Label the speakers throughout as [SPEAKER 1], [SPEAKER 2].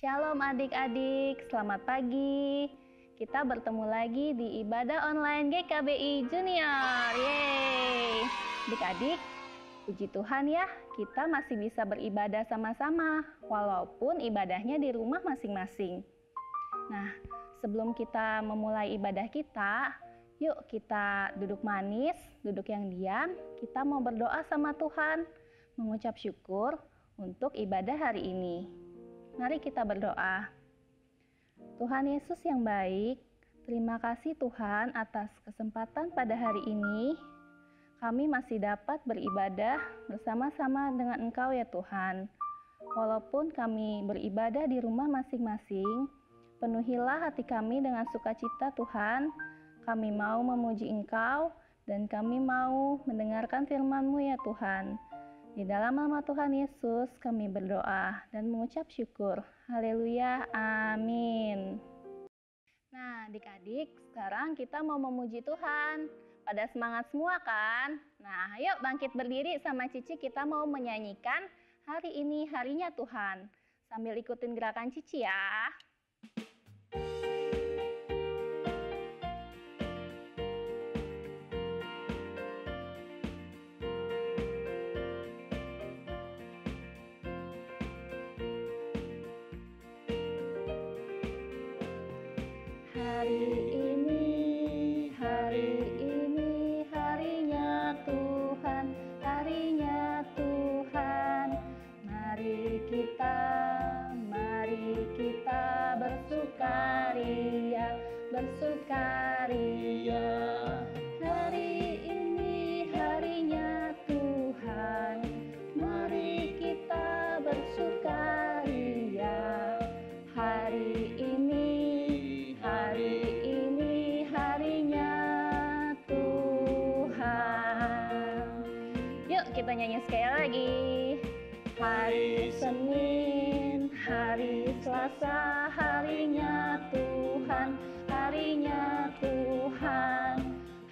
[SPEAKER 1] Shalom adik-adik, selamat pagi. Kita bertemu lagi di ibadah online GKBI Junior. Yeay! Adik-adik, puji Tuhan ya, kita masih bisa beribadah sama-sama, walaupun ibadahnya di rumah masing-masing. Nah, sebelum kita memulai ibadah kita, yuk kita duduk manis, duduk yang diam. Kita mau berdoa sama Tuhan, mengucap syukur untuk ibadah hari ini. Mari kita berdoa. Tuhan Yesus yang baik, terima kasih Tuhan atas kesempatan pada hari ini. Kami masih dapat beribadah bersama-sama dengan Engkau ya Tuhan. Walaupun kami beribadah di rumah masing-masing, penuhilah hati kami dengan sukacita Tuhan. Kami mau memuji Engkau dan kami mau mendengarkan firman-Mu ya Tuhan. Di dalam nama Tuhan Yesus kami berdoa dan mengucap syukur. Haleluya, amin. Nah adik-adik, sekarang kita mau memuji Tuhan. Pada semangat semua kan? Nah ayo bangkit berdiri sama Cici, kita mau menyanyikan Hari Ini Harinya Tuhan. Sambil ikutin gerakan Cici ya. Hari ini harinya Tuhan, harinya Tuhan. Mari kita bersukaria. Hari ini harinya Tuhan, mari kita bersukaria. Hari ini harinya Tuhan. Yuk kita nyanyi sekali lagi. Hari Senin, hari Selasa, harinya Tuhan, harinya Tuhan.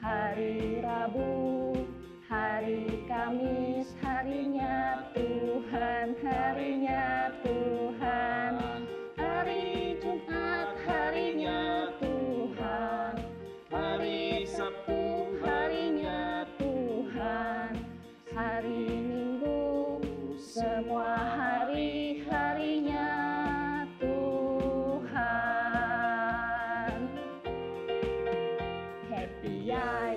[SPEAKER 1] Hari Rabu, hari Kamis, harinya Tuhan, harinya Tuhan. Hari Jumat, harinya Tuhan. Hari Sabtu, harinya Tuhan. Hari Minggu, semua hari-harinya Tuhan. Happy ya,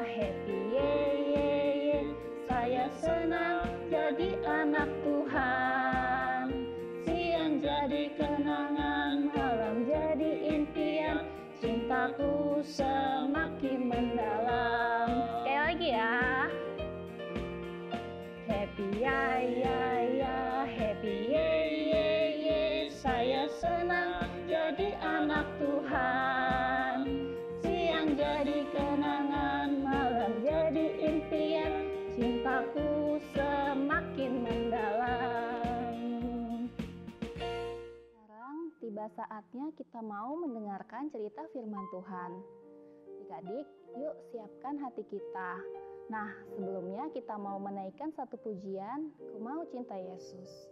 [SPEAKER 1] happy ye. Saya senang jadi anak Tuhan. Siang jadi kenangan, malam jadi impian. Cintaku semakin mendalam. Sekali lagi ya. Happy ya, happy ye. Saya senang jadi anak Tuhan. Siang jadi kenangan, malam jadi impian. Cintaku semakin mendalam. Sekarang tiba saatnya kita mau mendengarkan cerita firman Tuhan. Adik-adik, yuk siapkan hati kita. Nah, sebelumnya kita mau menaikkan satu pujian, Ku Mau Cinta Yesus.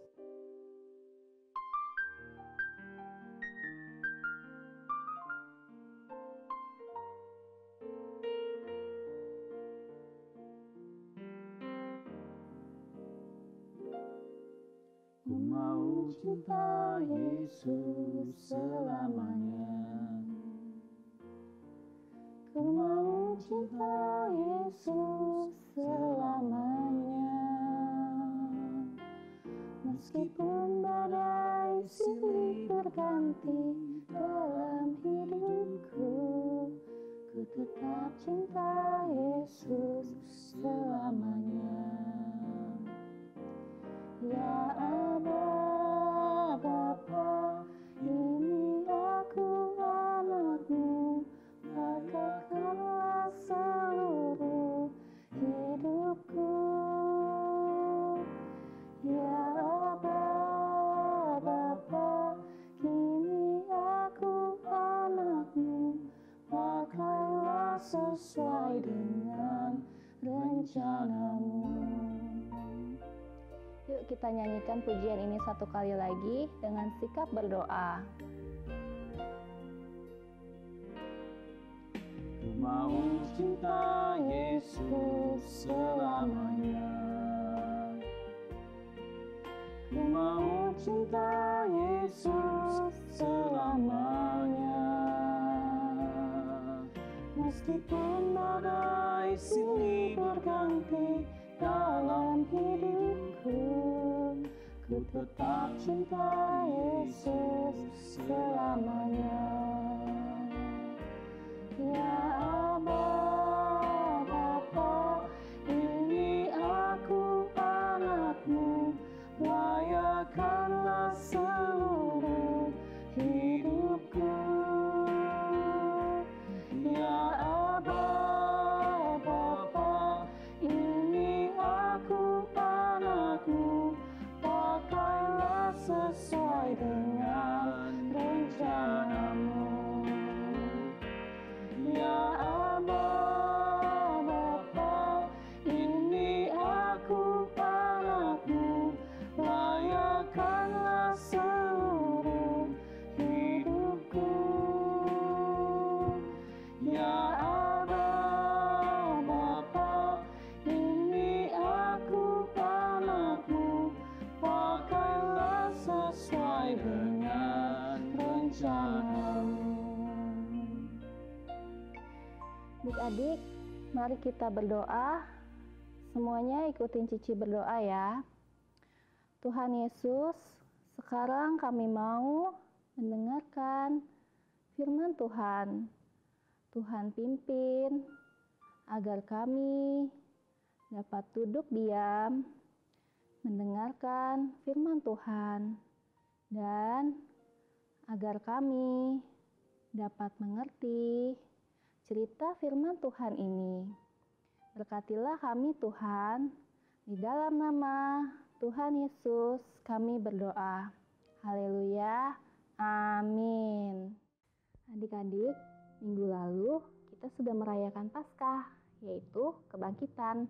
[SPEAKER 2] Ku mau cinta Yesus selamanya. Ku mau cinta Yesus selamanya. Meskipun badai silih berganti dalam hidupku, ku tetap cinta Yesus selamanya. Ya Aba, Bapa, ini aku anakmu, pakaikanlah seluruh hidupku. Ya Aba, Bapa, kini aku anakmu, pakailah sesuai dengan rencana. rencanamu.
[SPEAKER 1] Yuk kita nyanyikan pujian ini satu kali lagi dengan sikap berdoa.
[SPEAKER 2] Ku mau cinta Yesus selamanya. Ku mau cinta Yesus selamanya. Meskipun badai silih berganti dalam hidupku, ku tetap cinta Yesus selamanya. Ya Aba, Bapa, ini aku anakmu, layakkanlah seluruh hidupku. Ya Aba, Bapa, ini aku anakmu, pakailah sesuai dengan rencanamu. Ya Aba, Bapa, ini aku anakmu, layakkanlah seluruh hidupku. Ya Aba, Bapa, ini aku anakmu, pakailah sesuai dengan rencanamu.
[SPEAKER 1] Adik-adik, mari kita berdoa. Semuanya ikutin Cici berdoa ya. Tuhan Yesus, sekarang kami mau mendengarkan firman Tuhan. Tuhan pimpin agar kami dapat duduk diam, mendengarkan firman Tuhan, dan agar kami dapat mengerti cerita firman Tuhan ini. Berkatilah kami Tuhan, di dalam nama Tuhan Yesus kami berdoa. Haleluya, amin. Adik-adik, minggu lalu kita sudah merayakan Paskah, yaitu kebangkitan.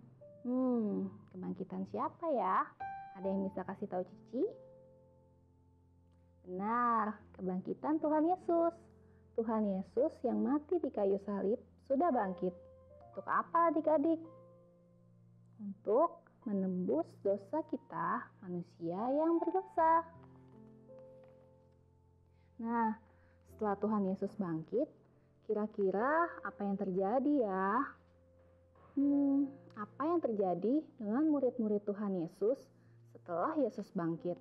[SPEAKER 1] Kebangkitan siapa ya? Ada yang bisa kasih tahu Cici? Benar, kebangkitan Tuhan Yesus. Tuhan Yesus yang mati di kayu salib sudah bangkit. Untuk apa adik-adik? Untuk menembus dosa kita, manusia yang berdosa. Nah, setelah Tuhan Yesus bangkit, kira-kira apa yang terjadi ya? Apa yang terjadi dengan murid-murid Tuhan Yesus setelah Yesus bangkit?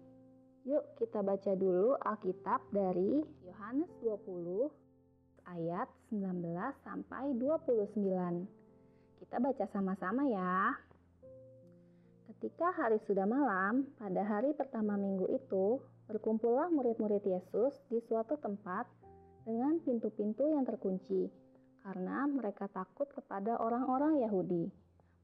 [SPEAKER 1] Yuk kita baca dulu Alkitab dari Yohanes 20 ayat 19 sampai 29. Kita baca sama-sama ya. Ketika hari sudah malam, pada hari pertama minggu itu, berkumpullah murid-murid Yesus di suatu tempat dengan pintu-pintu yang terkunci, karena mereka takut kepada orang-orang Yahudi.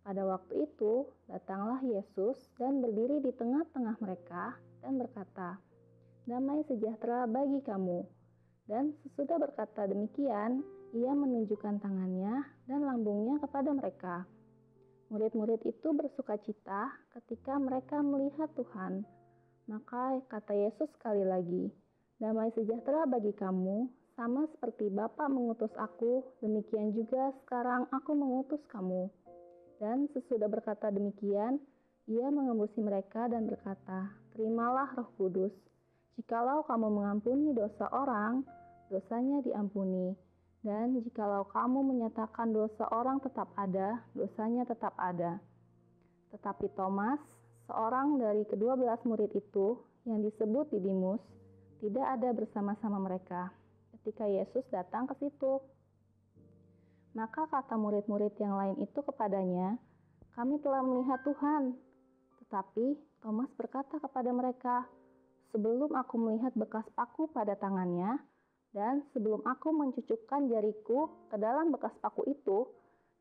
[SPEAKER 1] Pada waktu itu, datanglah Yesus dan berdiri di tengah-tengah mereka dan berkata, "Damai sejahtera bagi kamu." Dan sesudah berkata demikian, ia menunjukkan tangannya dan lambungnya kepada mereka. Murid-murid itu bersukacita ketika mereka melihat Tuhan. Maka kata Yesus sekali lagi, "Damai sejahtera bagi kamu, sama seperti Bapa mengutus aku, demikian juga sekarang aku mengutus kamu." Dan sesudah berkata demikian, ia mengembusi mereka dan berkata, "Terimalah Roh Kudus. Jikalau kamu mengampuni dosa orang, dosanya diampuni. Dan jikalau kamu menyatakan dosa orang tetap ada, dosanya tetap ada." Tetapi Thomas, seorang dari ke-12 murid itu, yang disebut Didimus, tidak ada bersama-sama mereka ketika Yesus datang ke situ. Maka kata murid-murid yang lain itu kepadanya, "Kami telah melihat Tuhan." Tetapi Thomas berkata kepada mereka, "Sebelum aku melihat bekas paku pada tangannya, dan sebelum aku mencucukkan jariku ke dalam bekas paku itu,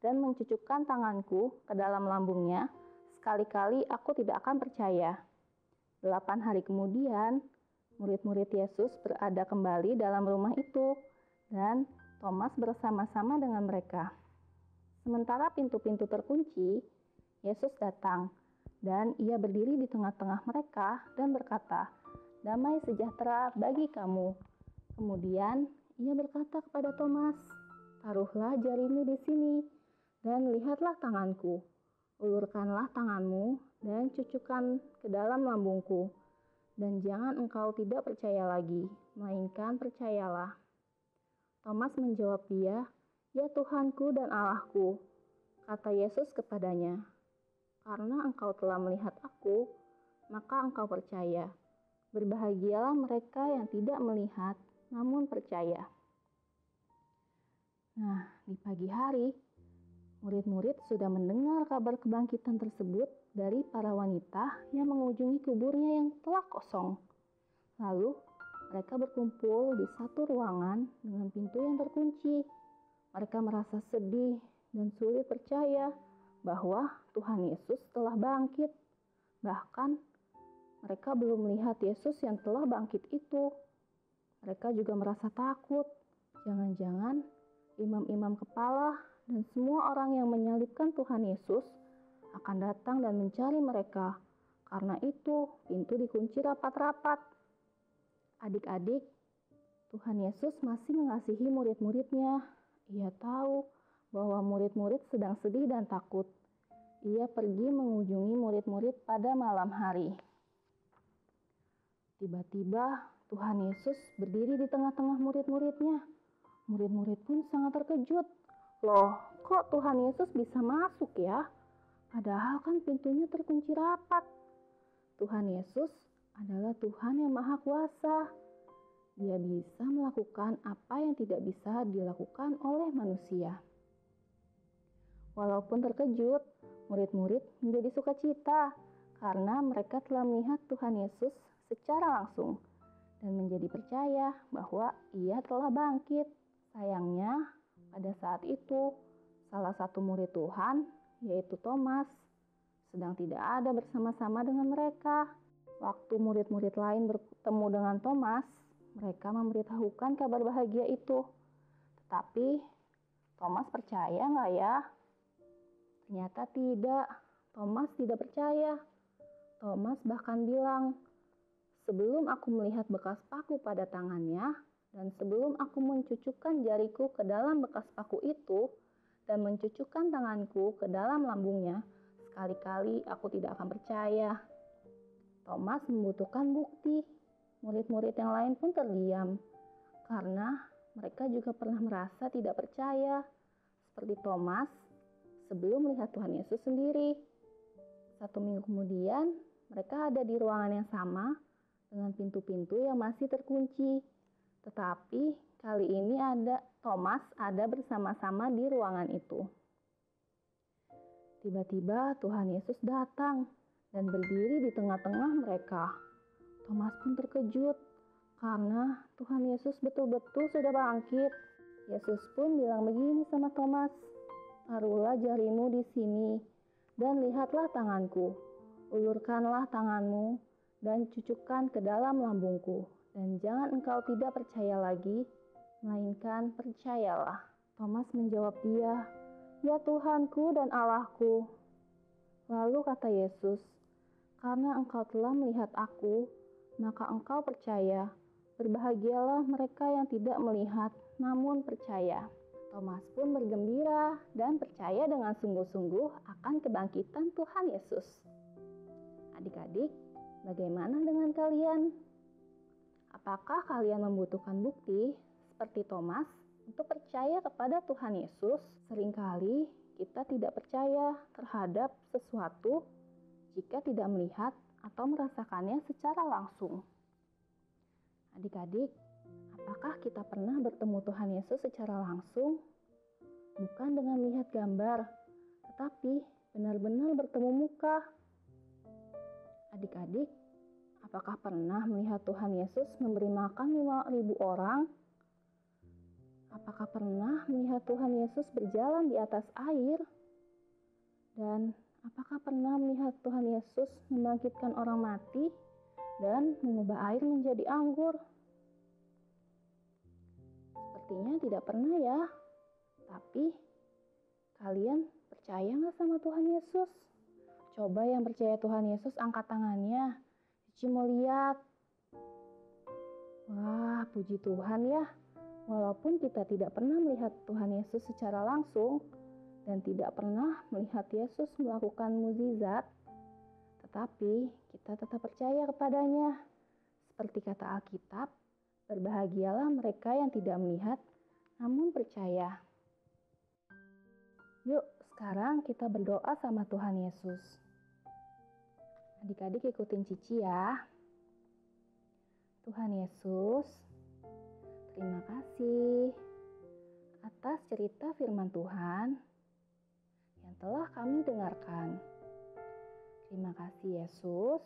[SPEAKER 1] dan mencucukkan tanganku ke dalam lambungnya, sekali-kali aku tidak akan percaya." 8 hari kemudian, murid-murid Yesus berada kembali dalam rumah itu, dan Thomas bersama-sama dengan mereka. Sementara pintu-pintu terkunci, Yesus datang, dan ia berdiri di tengah-tengah mereka dan berkata, "Damai sejahtera bagi kamu." Kemudian ia berkata kepada Thomas, "Taruhlah jarimu di sini, dan lihatlah tanganku. Ulurkanlah tanganmu, dan cucukkan ke dalam lambungku. Dan jangan engkau tidak percaya lagi, melainkan percayalah." Thomas menjawab dia, "Ya Tuhanku dan Allahku." Kata Yesus kepadanya, "Karena engkau telah melihat aku, maka engkau percaya. Berbahagialah mereka yang tidak melihat, namun percaya." Nah, di pagi hari, murid-murid sudah mendengar kabar kebangkitan tersebut dari para wanita yang mengunjungi kuburnya yang telah kosong. Lalu, mereka berkumpul di satu ruangan dengan pintu yang terkunci. Mereka merasa sedih dan sulit percaya bahwa Tuhan Yesus telah bangkit. Bahkan, mereka belum melihat Yesus yang telah bangkit itu. Mereka juga merasa takut. Jangan-jangan imam-imam kepala dan semua orang yang menyalibkan Tuhan Yesus akan datang dan mencari mereka. Karena itu, pintu dikunci rapat-rapat. Adik-adik, Tuhan Yesus masih mengasihi murid-muridnya. Ia tahu bahwa murid-murid sedang sedih dan takut. Ia pergi mengunjungi murid-murid pada malam hari. Tiba-tiba Tuhan Yesus berdiri di tengah-tengah murid-muridnya. Murid-murid pun sangat terkejut. "Loh, kok Tuhan Yesus bisa masuk ya? Padahal kan pintunya terkunci rapat." Tuhan Yesus adalah Tuhan yang Maha Kuasa. Dia bisa melakukan apa yang tidak bisa dilakukan oleh manusia. Walaupun terkejut, murid-murid menjadi sukacita karena mereka telah melihat Tuhan Yesus secara langsung dan menjadi percaya bahwa Ia telah bangkit. Sayangnya, pada saat itu, salah satu murid Tuhan, yaitu Thomas, sedang tidak ada bersama-sama dengan mereka. Waktu murid-murid lain bertemu dengan Thomas, mereka memberitahukan kabar bahagia itu. Tetapi, Thomas percaya nggak ya? Ternyata tidak. Thomas tidak percaya. Thomas bahkan bilang, "Sebelum aku melihat bekas paku pada tangannya, dan sebelum aku mencucukkan jariku ke dalam bekas paku itu, dan mencucukkan tanganku ke dalam lambungnya, sekali-kali aku tidak akan percaya." Thomas membutuhkan bukti. Murid-murid yang lain pun terdiam, karena mereka juga pernah merasa tidak percaya, seperti Thomas sebelum melihat Tuhan Yesus sendiri. 1 minggu kemudian, mereka ada di ruangan yang sama dengan pintu-pintu yang masih terkunci. Tetapi kali ini Thomas ada bersama-sama di ruangan itu. Tiba-tiba Tuhan Yesus datang dan berdiri di tengah-tengah mereka. Thomas pun terkejut karena Tuhan Yesus betul-betul sudah bangkit. Yesus pun bilang begini sama Thomas, "Taruhlah jarimu di sini dan lihatlah tanganku. Ulurkanlah tanganmu dan cucukkan ke dalam lambungku. Dan jangan engkau tidak percaya lagi, melainkan percayalah." Thomas menjawab dia, "Ya Tuhanku dan Allahku." Lalu kata Yesus, "Karena engkau telah melihat aku, maka engkau percaya. Berbahagialah mereka yang tidak melihat, namun percaya." Thomas pun bergembira dan percaya dengan sungguh-sungguh akan kebangkitan Tuhan Yesus. Adik-adik, bagaimana dengan kalian? Apakah kalian membutuhkan bukti seperti Thomas untuk percaya kepada Tuhan Yesus? Seringkali kita tidak percaya terhadap sesuatu jika tidak melihat atau merasakannya secara langsung. Adik-adik, apakah kita pernah bertemu Tuhan Yesus secara langsung? Bukan dengan melihat gambar, tetapi benar-benar bertemu muka. Adik-adik, apakah pernah melihat Tuhan Yesus memberi makan 5.000 orang? Apakah pernah melihat Tuhan Yesus berjalan di atas air? Dan apakah pernah melihat Tuhan Yesus membangkitkan orang mati dan mengubah air menjadi anggur? Sepertinya tidak pernah ya. Tapi, kalian percaya nggak sama Tuhan Yesus? Coba yang percaya Tuhan Yesus angkat tangannya. Cici mau lihat. Wah, puji Tuhan ya. Walaupun kita tidak pernah melihat Tuhan Yesus secara langsung dan tidak pernah melihat Yesus melakukan mukjizat, tetapi kita tetap percaya kepadanya. Seperti kata Alkitab, berbahagialah mereka yang tidak melihat namun percaya. Yuk, sekarang kita berdoa sama Tuhan Yesus. Adik-adik ikutin Cici ya. Tuhan Yesus, terima kasih atas cerita firman Tuhan yang telah kami dengarkan. Terima kasih Yesus,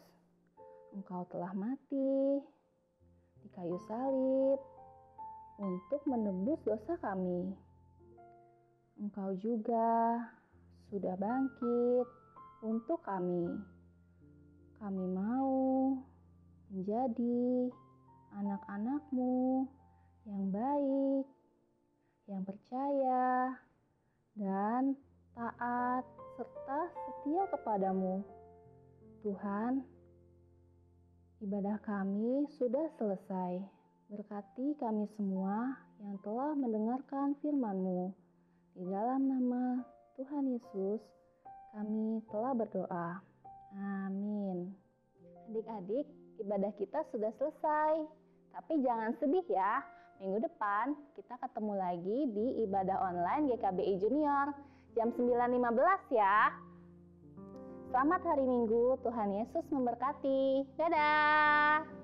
[SPEAKER 1] Engkau telah mati di kayu salib untuk menebus dosa kami. Engkau juga sudah bangkit untuk kami. Kami mau menjadi anak-anak-Mu yang baik, yang percaya, dan taat serta setia kepadamu. Tuhan, ibadah kami sudah selesai. Berkati kami semua yang telah mendengarkan firman-Mu. Di dalam nama Tuhan Yesus, kami telah berdoa. Amin. Adik-adik, ibadah kita sudah selesai. Tapi jangan sedih ya. Minggu depan kita ketemu lagi di ibadah online GKBI Junior jam 9.15 ya. Selamat hari Minggu, Tuhan Yesus memberkati. Dadah!